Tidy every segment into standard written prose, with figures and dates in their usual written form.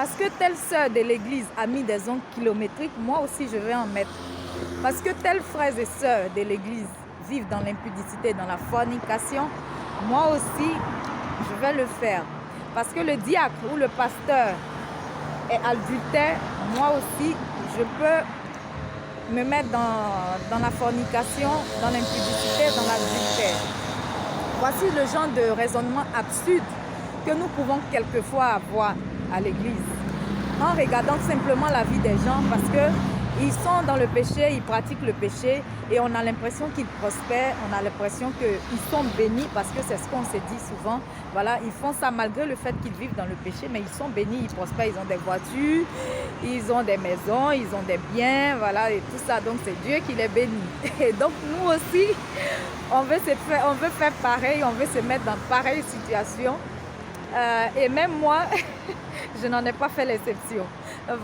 Parce que telle sœur de l'église a mis des ongles kilométriques, moi aussi je vais en mettre. Parce que tels frères et sœurs de l'église vivent dans l'impudicité, dans la fornication, moi aussi je vais le faire. Parce que le diacre ou le pasteur est adultère, moi aussi je peux me mettre dans la fornication, dans l'impudicité, dans l'adultère. Voici le genre de raisonnement absurde que nous pouvons quelquefois avoir à l'église, en regardant simplement la vie des gens, parce qu'ils sont dans le péché, ils pratiquent le péché, et on a l'impression qu'ils prospèrent, on a l'impression qu'ils sont bénis, parce que c'est ce qu'on se dit souvent. Voilà, ils font ça malgré le fait qu'ils vivent dans le péché, mais ils sont bénis, ils prospèrent, ils ont des voitures, ils ont des maisons, ils ont des biens, voilà, et tout ça. Donc c'est Dieu qui les bénit. Et donc nous aussi, on veut faire pareil, on veut se mettre dans pareille situation. Et même moi, je n'en ai pas fait l'exception.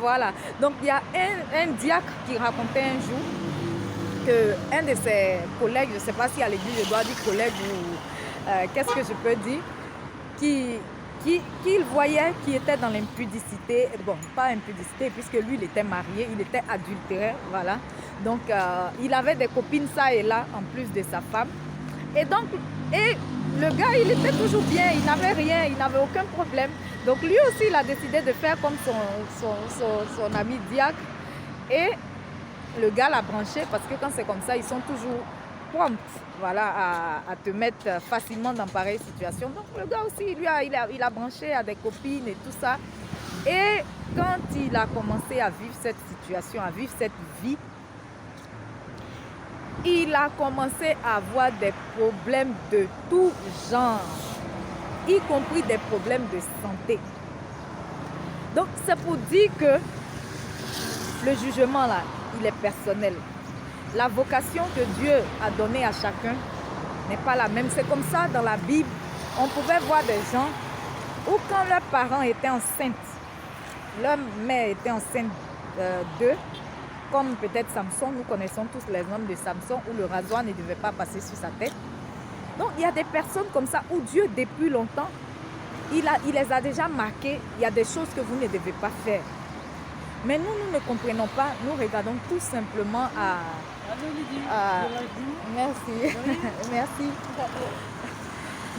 Voilà. Donc il y a un diacre qui racontait un jour qu'un de ses collègues, je ne sais pas si à l'église je dois dire collègue ou qu'est-ce que je peux dire, qu'il voyait qui était dans l'impudicité, bon, pas impudicité, puisque lui, il était marié, il était adultère, voilà. Donc, il avait des copines ça et là, en plus de sa femme. Et donc, le gars, il était toujours bien, il n'avait rien, il n'avait aucun problème. Donc, lui aussi, il a décidé de faire comme son ami diacre. Et le gars l'a branché, parce que quand c'est comme ça, ils sont toujours prompts, voilà, à te mettre facilement dans pareille situation. Donc le gars aussi, lui, il a branché à des copines et tout ça. Et quand il a commencé à vivre cette situation, à vivre cette vie, il a commencé à avoir des problèmes de tout genre, y compris des problèmes de santé. Donc c'est pour dire que le jugement là, il est personnel. La vocation que Dieu a donnée à chacun n'est pas la même. C'est comme ça dans la Bible, on pouvait voir des gens où quand leurs parents étaient enceintes, leur mère était enceinte d'eux, comme peut-être Samson, nous connaissons tous les hommes de Samson où le rasoir ne devait pas passer sur sa tête. Donc il y a des personnes comme ça où Dieu depuis longtemps, il les a déjà marquées, il y a des choses que vous ne devez pas faire. Mais nous ne comprenons pas, nous regardons tout simplement merci, merci.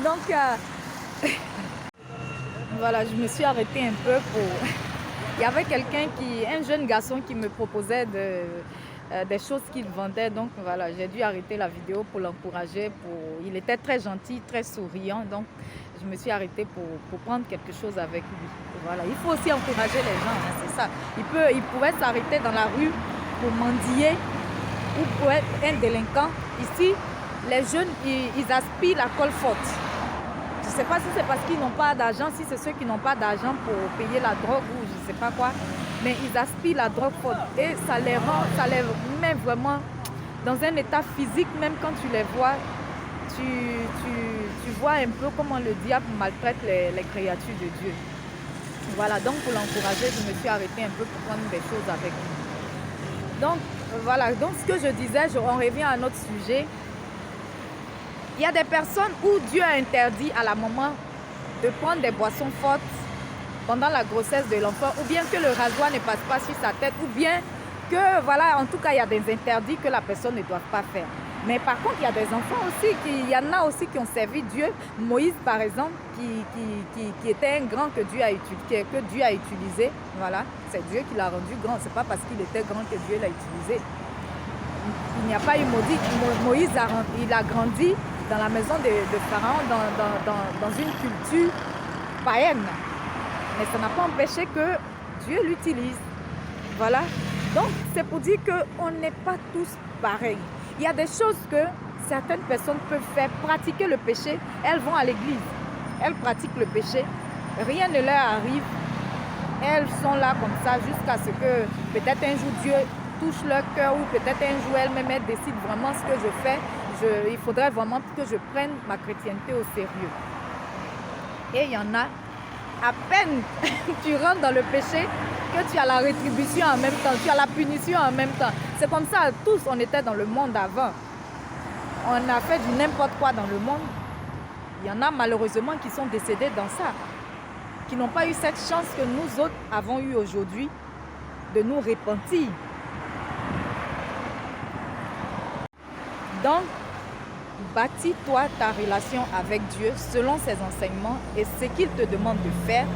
Donc, voilà, je me suis arrêtée un peu pour... Il y avait un jeune garçon qui me proposait des choses qu'il vendait. Donc voilà, j'ai dû arrêter la vidéo pour l'encourager. Il était très gentil, très souriant. Donc je me suis arrêtée pour prendre quelque chose avec lui. Voilà, il faut aussi encourager les gens, hein, c'est ça. Il pouvait s'arrêter dans la rue pour mendier ou pour être un délinquant. Ici, les jeunes, ils aspirent la colle forte. Je ne sais pas si c'est parce qu'ils n'ont pas d'argent, si c'est ceux qui n'ont pas d'argent pour payer la drogue ou je ne sais pas quoi. Mais ils aspirent la drogue forte et ça les met vraiment dans un état physique, même quand tu les vois, tu vois un peu comment le diable maltraite les créatures de Dieu. Voilà, donc pour l'encourager, je me suis arrêtée un peu pour prendre des choses avec lui. Donc voilà, donc ce que je disais, on revient à notre sujet. Il y a des personnes où Dieu a interdit à la maman de prendre des boissons fortes pendant la grossesse de l'enfant, ou bien que le rasoir ne passe pas sur sa tête, ou bien que, voilà, en tout cas, il y a des interdits que la personne ne doit pas faire. Mais par contre, il y a des enfants aussi, il y en a aussi qui ont servi Dieu. Moïse, par exemple, qui était un grand que Dieu a utilisé. Voilà, c'est Dieu qui l'a rendu grand. Ce n'est pas parce qu'il était grand que Dieu l'a utilisé. Il n'y a pas eu maudit. Moïse, il a grandi dans la maison de Pharaon, dans une culture païenne. Mais ça n'a pas empêché que Dieu l'utilise. Voilà. Donc, c'est pour dire qu'on n'est pas tous pareils. Il y a des choses que certaines personnes peuvent faire, pratiquer le péché. Elles vont à l'église, elles pratiquent le péché. Rien ne leur arrive. Elles sont là comme ça jusqu'à ce que peut-être un jour Dieu touche leur cœur ou peut-être un jour elles-mêmes décident vraiment ce que je fais. Il faudrait vraiment que je prenne ma chrétienté au sérieux. Et il y en a, à peine tu rentres dans le péché, que tu as la rétribution en même temps, tu as la punition en même temps. C'est comme ça, tous on était dans le monde avant. On a fait du n'importe quoi dans le monde. Il y en a malheureusement qui sont décédés dans ça, qui n'ont pas eu cette chance que nous autres avons eu aujourd'hui de nous repentir. Donc, bâtis-toi ta relation avec Dieu selon ses enseignements et ce qu'il te demande de faire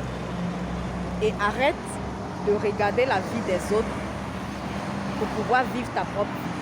et arrête de regarder la vie des autres pour pouvoir vivre ta propre vie.